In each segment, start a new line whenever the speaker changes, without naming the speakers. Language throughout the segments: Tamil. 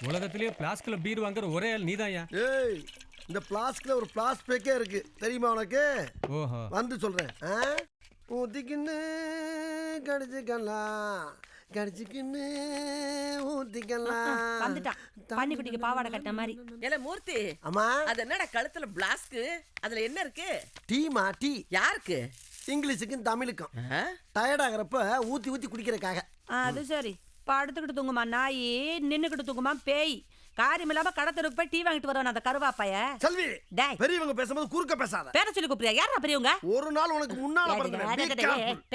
உலகத்திலேயே பிளாஸ்க்ல பீர் வாங்குற ஒரே ஆள் நீதான்யா.
ஏய், இந்த பிளாஸ்க்ல ஒரு பிளாஸ் பேக்கே இருக்கு தெரியுமா உனக்கு?
ஓஹோ,
வந்து சொல்றேன். ஊத்திக்கின்னு கடிச்சுக்கலாம், கடிச்சுக்கின்னு ஊத்திக்கலாம்.
வந்துட்டான் பன்னிக்குட்டிக்கு பாவாடை கட்டின மாதிரி.
ஏல மூர்த்தி,
அம்மா,
அது என்னடா கழுத்துல பிளாஸ்க்? அதுல என்ன இருக்கு?
டீமா டீ.
யாருக்கு?
இங்கிலீஷுக்கும் தமிழுக்கும்.
ஆ?
டயர்ட் ஆகிறப்ப ஊத்தி ஊத்தி குடிக்கிறக்காக.
அது சரி. படுத்துக்கிட்டு தூங்குமா நாய், நின்னுக்கிட்டு தூங்குமா பேய். காரியம் இல்லாம கடத்தருக்கு போய் டீ வாங்கிட்டு வரவன் அந்த கருவாப்பைய.
செல்வி,
டேய்,
பெரியவங்க பேசும்போது குறுக்க பேசாத.
பேர சொல்லி கூப்பிடுறியா? யாரா பெரியவங்க?
ஒரு நாள் உனக்கு முன்னால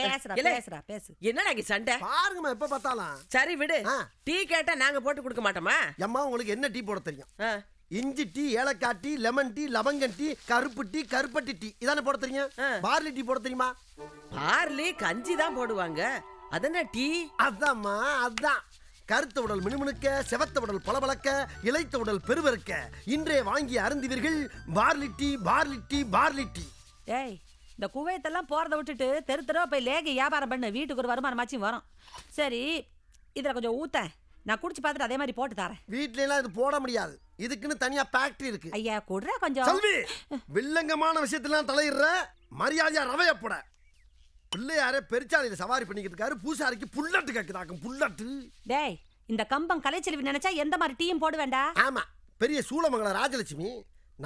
பேசுறா பேசுறா பேசு.
என்னடா இங்க சண்டை?
பாருங்கம்மா, எப்ப பார்த்தாலும்.
சரி விடு.
ஆ.
டீ கேட்டா நாங்க போட்டு கொடுக்க மாட்டோமா?
அம்மா, உங்களுக்கு என்ன டீ போட தெரியும்?
ஆ.
இஞ்சி டீ, ஏலக்காய் டீ, லெமன் டீ, லவங்கம் டீ, கருப்பு டீ, கருப்பட்டி டீ, இதானே போட தெரியும்? பார்லி டீ போட தெரியுமா?
பார்லி கஞ்சி தான் போடுவாங்க. அதென்ன டீ?
அதாம்மா, அதான். கருத்த உடல் மினுமினுக்க, செவத்த உடல் பளபளக்க, இளைத்த உடல் பெருவருக்க இன்றே வாங்கி அருந்துவீர்கள் barley tea, barley tea, barley tea.
ஏய், இந்த குவைத்தெல்லாம் போறதை விட்டுட்டு தெரு தெருவா போய் லேகி வியாபாரம் பண்ணு. வீட்டுக்கு ஒரு வருமானமாச்சும் வரும். சரி, இதுல கொஞ்சம் ஊத்தேன், நான் குடிச்சு பார்த்துட்டு அதே மாதிரி போட்டு தரேன்.
வீட்ல எல்லாம் இது போட முடியாது, இதுக்குன்னு தனியா ஃபேக்டரி இருக்கு.
ஐயா குடுற கொஞ்சம்.
செல்வி, வில்லங்கமான விஷயத்தெல்லாம் தலையிடுற, மரியாதையா ரவைய போட. பிள்ளையாரே பெருச்சாலையில சவாரி பண்ணிக்கிட்டு இருக்காரு, பூசாரிக்கு புல்லட்டு கேக்குதாக்கும், புல்லட்டு.
டேய், இந்த கம்பம் கலைச்செல்வி நினைச்சா எந்த மாதிரி டீயும் போட வேண்டாம்.
ஆமா, பெரிய சூளமங்கல ராஜலட்சுமி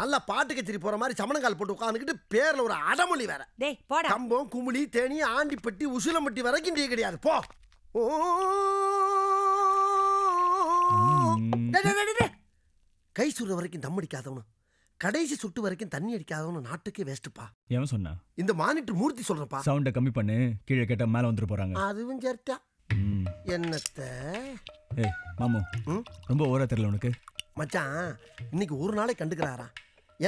நல்ல பாட்டு கச்சேரி போற மாதிரி சமணங்கால் போட்டு உட்காந்துக்கிட்டு பேர்ல ஒரு அடமொழி வேற.
டேய் போடா.
கம்பம், குமுளி, தேனி, ஆண்டிப்பட்டி, உசிலம்பட்டி வரைக்கும் டீ கிடையாது. போ. கை சுடுற வரைக்கும் தம் அடிக்காதவனு, கடைசி சுட்டு வரைக்கும் தண்ணி அடிக்காதவனு நாட்டுக்கே வேஸ்ட்டுப்பா.
ஏன் சொன்னா?
இந்த மானிட்டர் மூர்த்தி சொல்றப்பா.
சவுண்ட கம்மி பண்ணு, கீழே கேட்டா மேல வந்துட்டு போறாங்க.
அதுவும் சேர்த்தா என்னத்த?
ஏய் மாமு, ரொம்ப ஓரா தெரியல உனக்கு.
மச்சான், இன்னைக்கு ஒரு நாளை கண்டுக்கிறாரா?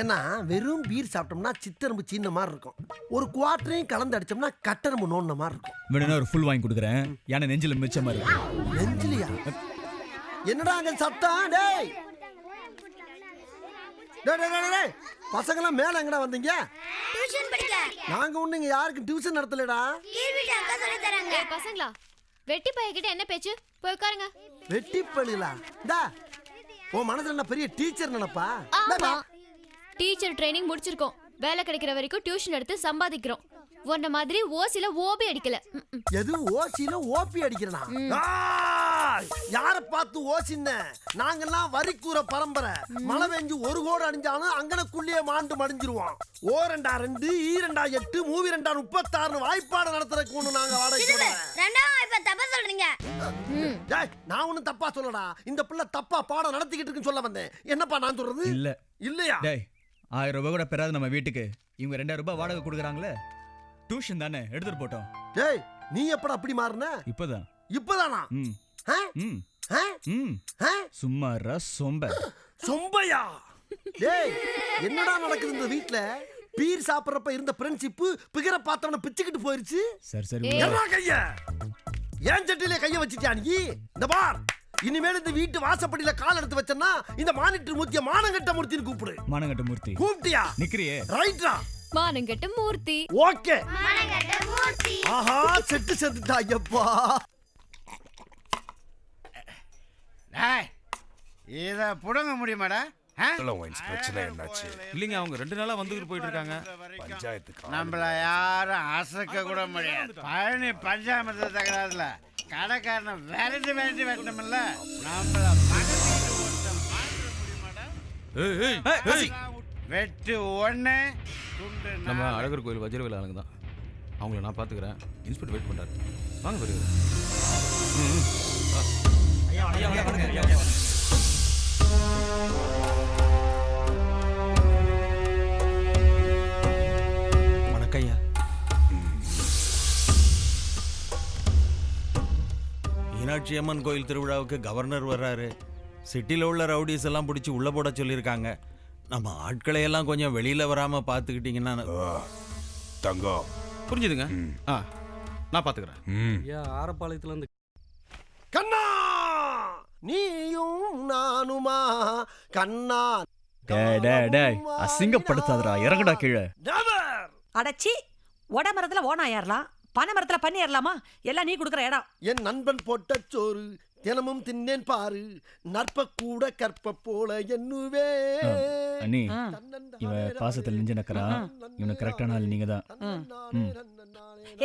ஏன்னா வெறும் பீர் சாப்பிட்டோம்னா சித்தரம்பு சீன மாதிரி இருக்கும், ஒரு குவார்டரையும் கலந்து அடிச்சோம்னா கட்டரம்பு நோண்ட மாதிரி இருக்கும்.
வேணும்னா ஒரு ஃபுல் வாங்கி கொடுக்குறேன், ஏன்னா நெஞ்சில மிச்சமா இருக்கு.
நெஞ்சிலியா? என்னடா அங்க சத்தம்? டேய் பசங்களாம் மேல எங்கடா வந்தீங்க?
டியூஷன் படிக்க.
நாங்க ஒண்ணு இங்க யாருக்கும் டியூஷன் நடத்தலடா.
கீழ்வீட்டு அக்கா சொல்லி தராங்க.
பசங்களா, வெட்டி பையகிட்ட என்ன பேச்சு? போய் உட்காருங்க.
வெட்டி பழிலா? டா, உன் மனசுல என்ன பெரிய டீச்சர் நினைப்பா?
ஆமா, டீச்சர் ட்ரைனிங் முடிச்சிருக்கோம். வேலை கிடைக்கிற வரைக்கும் டியூஷன் எடுத்து சம்பாதிக்கிறோம். உன்ன மாதிரி ஓசில ஓபி அடிக்கல.
எது ஓசில ஓபி அடிக்கிறனா? யார பார்த்து ஓசின்ன? நாங்கெல்லாம் வரிக்கூற பரம்பரை. மழை பெஞ்சு ஒரு கோடு அடிஞ்சாலும் அங்கனக்குள்ளேயே மாண்டு மடிஞ்சிருவோம். ஓ 2 2 ஈ 2 8 மூவி 2 36 வாய்ப்பாடு நடத்துறதுக்கு ஒண்ணு நாங்க வாடகை.
ரெண்டாவது இப்ப தப்பா சொல்றீங்க.
டேய், நான் ஒண்ணும் தப்பா சொல்லடா. இந்த பிள்ளை தப்பா பாடம் நடத்திக்கிட்டு இருக்குன்னு சொல்ல வந்தேன். என்னப்பா நான் சொல்றது?
இல்ல
இல்லையா?
டேய், 1000 ரூபாய் கூட பெறாது நம்ம வீட்டுக்கு. இவங்க 2000 ரூபாய் வாடகை கொடுக்குறாங்களே, டியூஷன் தானே, எடுத்துட்டு போட்டோம்.
டேய், நீ எப்படா அப்படி மாறுன?
இப்பதான்.
இப்பதானா?
சும்மா சொம்ப
சொம்பையா? டேய், என்னடா நடக்குது இந்த வீட்ல? பீர் சாப்பிடுறப்ப இருந்த ஃப்ரெண்ட்ஷிப் பிகர பார்த்தவன பிச்சுக்கிட்டு போயிருச்சு.
சரி சரி,
எல்லா கைய ஏன் சட்டிலே கைய வச்சிட்டியா நீ? இந்த பார், இனிமேல் இந்த வீட்டு வாசப்படியில கால் எடுத்து வச்சனா இந்த மானிட்டர் மூர்த்திய மானங்கட்ட மூர்த்தின்னு கூப்பிடு.
மானங்கட்ட மூர்த்தி
கூப்பிட்டியா?
நிக்கிறியே.
ரைட்டா?
மானங்கட்ட மூர்த்தி.
ஓகே.
மானங்கட்ட மூர்த்தி.
ஆஹா, செட்டு செத்துட்டாயப்பா.
டேய், இத புடுங்க முடியுமாடா?
பிரச்சனை என்னாச்சு?
இல்லைங்க, அவங்க 2 நாளா வந்துட்டு போயிட்டு இருக்காங்க.
பஞ்சாயத்துக்கு
நம்மள யாரும் அசைக்க கூட முடியாது. பழனி பஞ்சாயத்து தகராறுல கடைக்காரனை விரட்டி விரட்டி வெட்டணும்ல. நம்மள வெட்டு ஒண்ணு துண்டு.
நம்ம அழகர் கோயில் வஜ்ரவேல் ஆளுங்க தான். அவங்கள நான் பாத்துக்கிறேன். இன்ஸ்பெக்டர் வெயிட் பண்றாரு. வாங்க பெரியவர்.
வணக்கம்யா. மீனாட்சி அம்மன் கோயில் திருவிழாவுக்கு கவர்னர் வர்றாரு. சிட்டியில் உள்ள ரவுடிஸ் எல்லாம் பிடிச்சி உள்ள போட சொல்லியிருக்காங்க. நம்ம ஆட்களை எல்லாம் கொஞ்சம் வெளியில வராம பாத்துக்கிட்டீங்கன்னா.
தங்கம்
புரிஞ்சுதுங்க. நான் பாத்துக்கிறேன்.
ஆரப்பாளையத்துல இருந்து
கண்ணா, நீயும் நானுமா கண்ணா.
அசிங்கப்படுத்தாதடா, இறங்கடா கீழே.
அடச்சி, ஒட மரத்துல ஓனா ஏறலாம், பனை மரத்துல பண்ணி ஏறலாமா? எல்லாம் நீ கொடுக்குற இடம்.
என் நண்பன் போட்ட சோறு தினமும் தின்னேன் பாரு நற்ப கூட கற்ப போல என்னுவே
அண்ணி இவன் பாசத்தில் நெஞ்சு நக்கறா. இவனுக்கு கரெக்டான ஆள் நீங்க தான்.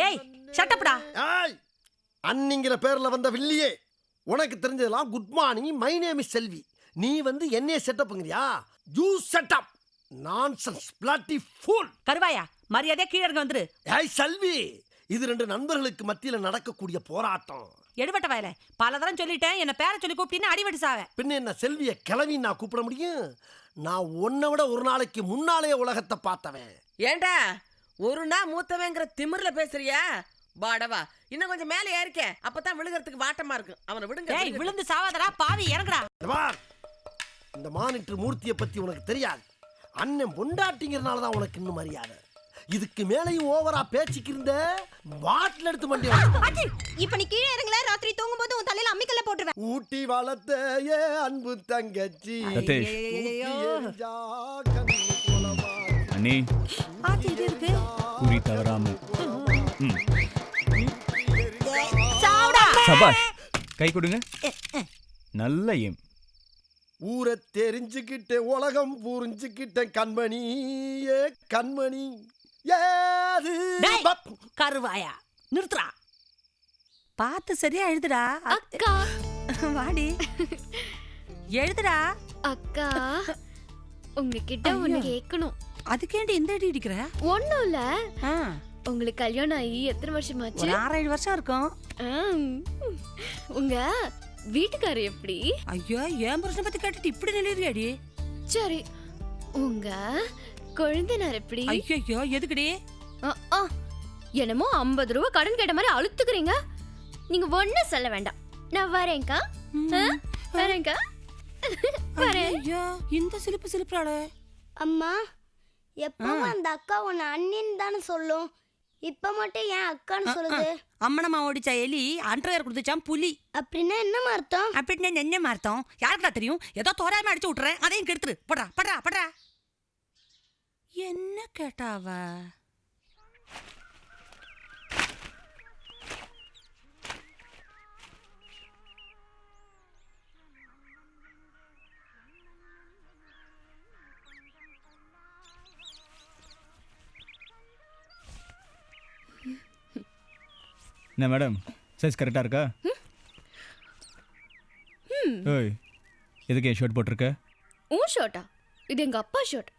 ஏய் ஷட்டப்டா.
ஏய் அன்னிங்கிற பேர்ல வந்த வில்லியே, உனக்கு தெரிஞ்சதெல்லாம் good morning, my name is Selvi. நீ வந்து என்னைய செட்டப்ங்கறியா? You setup nonsense bloody fool.
கருவாயா மரியாதையா கீழ இறங்க வந்துரு.
ஏய் செல்வி, இது ரெண்டு நண்பர்களுக்கு மத்தியில நடக்கக்கூடிய போராட்டம்.
எடுபட்ட வயல பல தரம் சொல்லிட்டேன், என்ன பேரை சொல்லி கூப்பிட்டீங்கன்னா அடிவெடி சாவே.
பின்ன என்ன செல்விய கிளவி நான் கூப்பிட முடியும்? நான் உன்னை விட ஒரு நாளைக்கு முன்னாலே உலகத்தை பார்த்தவன்.
ஏண்டா ஒரு நாள் மூத்தவங்கிற திமிர்ல பேசுறியா? பாடவா இன்னும் கொஞ்சம் மேல ஏறிக்க, அப்பதான் விழுகிறதுக்கு வாட்டமா இருக்கு. அவனை விடுங்க.
ஏய் விழுந்து சாவாதடா பாவி, இறங்குடா.
இந்த மானிட்டர் மூர்த்தியை பத்தி உனக்கு தெரியாது. அண்ணன் பொண்டாட்டிங்கிறனால தான் உனக்கு இன்னும் மரியாதை. இதுக்கு மேலையும் ஓவரா பேச்சுக்கு இருந்த பாட்டில் எடுத்து மண்டி.
இப்ப நீ கீழே இறங்கல, ராத்திரி தூங்கும் போது உன் தலையில அம்மிக்கல்ல போட்டுருவேன்.
ஊட்டி வளர்த்த ஏ அன்பு தங்கச்சி.
சதீஷ். அண்ணி
ஆத்தி இது இருக்கு.
குறி தவறாம.
சாவுடா.
சபாஷ். கை கொடுங்க. நல்ல எம்.
ஊரை தெரிஞ்சுக்கிட்டேன், உலகம் புரிஞ்சுக்கிட்டேன் கண்மணி, ஏ கண்மணி. ஏது
டேய், கருவாயா நிறுத்துடா. பார்த்து சரியா எழுதுடா.
அக்கா
வாடி எழுதுடா.
அக்கா உங்ககிட்ட ஒண்ணு கேட்கணும்.
அதுக்கேண்டி இந்த அடி அடிக்கிற?
ஒண்ணும் இல்ல. உங்களுக்கு கல்யாணம் ஆகி எத்தனை வருஷமாச்சு?
ஒரு 6-7 வருஷம் இருக்கும்.
உங்க வீட்டுக்காரர் எப்படி?
ஐயோ என் புருஷனை பத்தி கேட்டுட்டு இப்படி நிலையறியாடி?
சரி உங்க குழந்தைனார் எப்படி?
ஐயோ எதுக்குடி?
என்னமோ 50 ரூபாய் கடன் கேட்ட மாதிரி அழுத்துக்கிறீங்க. நீங்க ஒண்ணு சொல்ல வேண்டாம், நான் வரேன்க்கா. வரேன்க்கா. வரேன்.
ஐயோ இந்த சிலிப்பு சிலிப்புறாளே.
அம்மா எப்பவும் அந்த அக்கா உன்னை அண்ணின்னு தானே சொல்லும், இப்ப மட்டும் ஏன் அக்கான்னு சொல்லுது?
அம்மனம்மா ஓடிச்சா எலி, அண்டர்வேர் கொடுத்துச்சான் புலி.
அப்படின்னா என்ன அர்த்தம்?
அப்படின்னா என்ன அர்த்தம்? யாருக்குடா தெரியும்? ஏதோ தோராயமா அடிச்சு விட்டுறேன், அதையும் கெடுத்துரு. படுறா படுறா படுறா. என்ன கேட்டாவ?
என்ன மேடம் சைஸ் கரெக்டாக இருக்கா? ஓய் எதுக்கு என் ஷர்ட் போட்டிருக்க?
உன் ஷர்ட்டா? இது எங்க அப்பா ஷர்ட்.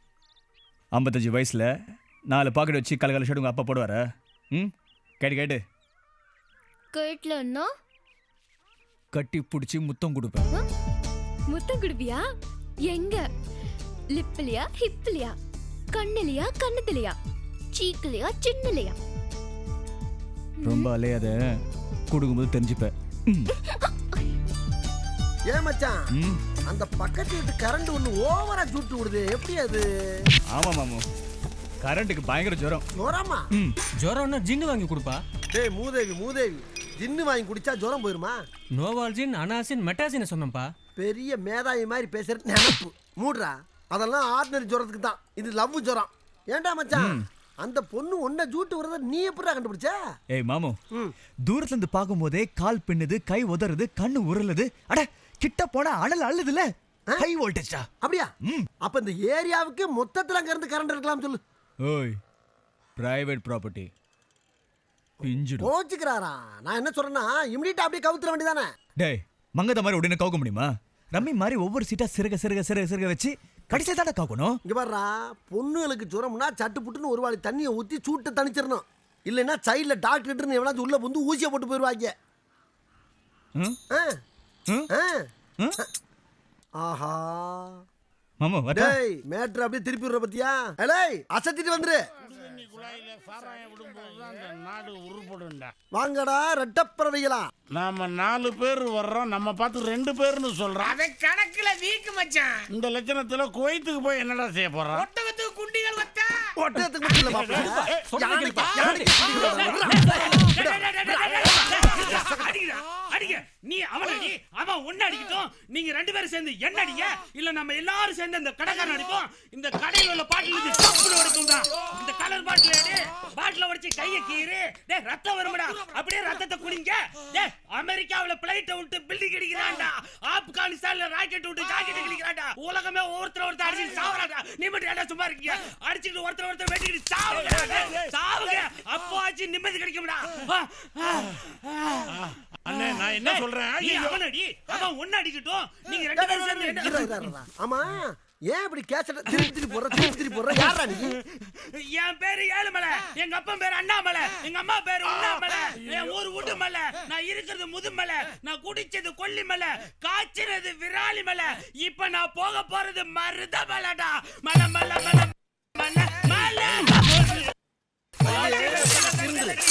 55 வயசில் 4 பாக்கெட் வச்சு கலகல ஷர்ட் உங்கள் அப்பா போடுவாரா? கேட்டு கேட்டு
கேட்லன்னா
கட்டி பிடிச்சி முத்தம் கொடுப்பேன்.
முத்தம் குடுப்பியா? எங்க? லிப்லையா, ஹிப்லையா, கண்ணுலையா, கண்ணத்துலையா, சீக்குலையா, சின்னலையா?
ரொம்ப அலையாத, கொடுக்கும்போது தெரிஞ்சுப்பேன்.
ஏன் மச்சான் அந்த பக்கத்து வீட்டு கரண்ட் ஒண்ணு ஓவரா சுட்டு விடுது, எப்படி அது?
ஆமா மாமு, கரண்ட்டுக்கு பயங்கர ஜுரம்.
ஜுரமா?
ஜுரம்னா ஜின்னு வாங்கி கொடுப்பா.
டேய் மூதேவி ஜின்னு வாங்கி குடிச்சா ஜுரம் போயிருமா?
நோவால்ஜின், அனாசின், மெட்டாசின் சொன்னப்பா.
பெரிய மேதாவி மாதிரி பேசுற நினைப்பு மூடுறா. அதெல்லாம் ஆர்டினரி ஜுரத்துக்கு தான், இது லவ் ஜுரம். ஏன்டா மச்சான் அந்த பொண்ணு ஒன்ன ஜூட்டு வரத நீ எப்படிடா கண்டுபிடிச்ச?
ஏய் மாமு, தூரத்துல இருந்து பாக்கும்போதே கால் பின்னுது, கை உதறுது, கண்ணு உருளுது. அட கிட்ட போனா அனல் அள்ளுதுல. ஹை வோல்டேஜா?
அப்படியா? அப்ப இந்த ஏரியாவுக்கு மொத்தத்துல அங்க இருந்து கரண்ட் இருக்கலாம் சொல்லு.
ஓய் பிரைவேட் ப்ராப்பர்ட்டி பிஞ்சிடு.
கோச்சுக்கிறாரா? நான் என்ன சொல்றேன்னா இமிடியேட்டா அப்படியே கவுத்துற வேண்டியதானே?
டேய் மங்கத மாதிரி உடனே கவுக்க முடியுமா? ரம்மி மாதிரி ஒவ்வொரு சீட்டா சிறுக சிறுக சிறுக சிறுக வச்சு கடைசியில் தானே காக்கணும்.
இங்க பாருடா, பொண்ணுகளுக்கு ஜுரம்னா சட்டு புட்டுன்னு ஒரு வாளி தண்ணியை ஊற்றி சூட்டை தணிச்சிடணும். இல்லைன்னா சைடில் டாக்டர் எவ்வளோ உள்ள வந்து ஊசியை போட்டு போயிடுவாங்க. ஆஹா
மாமா
டேய் மேட்ரு அப்படியே திருப்பி விடுற பத்தியா? ஏய் அசத்திட்டு வந்துரு. வாங்கடா ரெட்டப்பறவைகளா.
நாம 4 பேர் வர்றோம், நம்ம பார்த்து 2 பேர்னு சொல்றோம்.
அதை கணக்குல வீக்கு மச்சான்.
இந்த லட்சணத்துல குவைத்துக்கு போய் என்னடா செய்ய போறோம்?
ஒட்டகத்துக்கு குண்டிகள் வச்சா
ஒட்டகத்துக்கு மட்டும் இல்ல பாப்பா.
அடிங்க நீ அவன் அடி அவன் ஒன்னு அடிக்கட்டும் நீங்க ரெண்டு பேரும் சேர்ந்து என்ன அடிங்க இல்ல நம்ம எல்லாரும் சேர்ந்து இந்த கடைக்காரன் அடிப்போம் இந்த கடையில உள்ள பாட்டில் இருந்து டப்புனு உடைக்கும் தான் இந்த கலர் பாட்டில் எடு பாட்டில உடைச்சு கையை கீறு டேய் ரத்தம் வரும்டா அப்படியே ரத்தத்தை குடிங்க டேய் அமெரிக்காவுல பிளைட் விட்டு பில்டிங் அடிக்கிறான்டா ஆப்கானிஸ்தான்ல ராக்கெட் விட்டு ஜாக்கெட் அடிக்கிறான்டா உலகமே ஒருத்தர் அடிச்சு சாவறான்டா நீ மட்டும் ஏன்டா சும்மா இருக்கீங்க அடிச்சிட்டு ஒருத்தர் வெட்டிட்டு சாவுங்க அப்போ ஆச்சு நிம்மதி கிடைக்கும்டா
அண்ணே நான் என்ன சொல்றேன்
அவன் அடி அவன் ஒன்னு அடிக்கட்டும் நீங்க ரெண்டு பேரும் சேர்ந்து
ஆமா ஏன் இப்படி கேசட்ட திருப்பி போடுற யாரா நீ
என் பேரு ஏழுமலை எங்க அப்பா பேரு அண்ணாமலை எங்க அம்மா பேரு உண்ணாமலை என் ஊர் உடுமலை நான் இருக்கிறது முதுமலை நான் குடிச்சது கொல்லிமலை காய்ச்சிறது விராலிமலை இப்ப நான் போக போறது மருதமலைடா மலை மலை மலை மலை மலை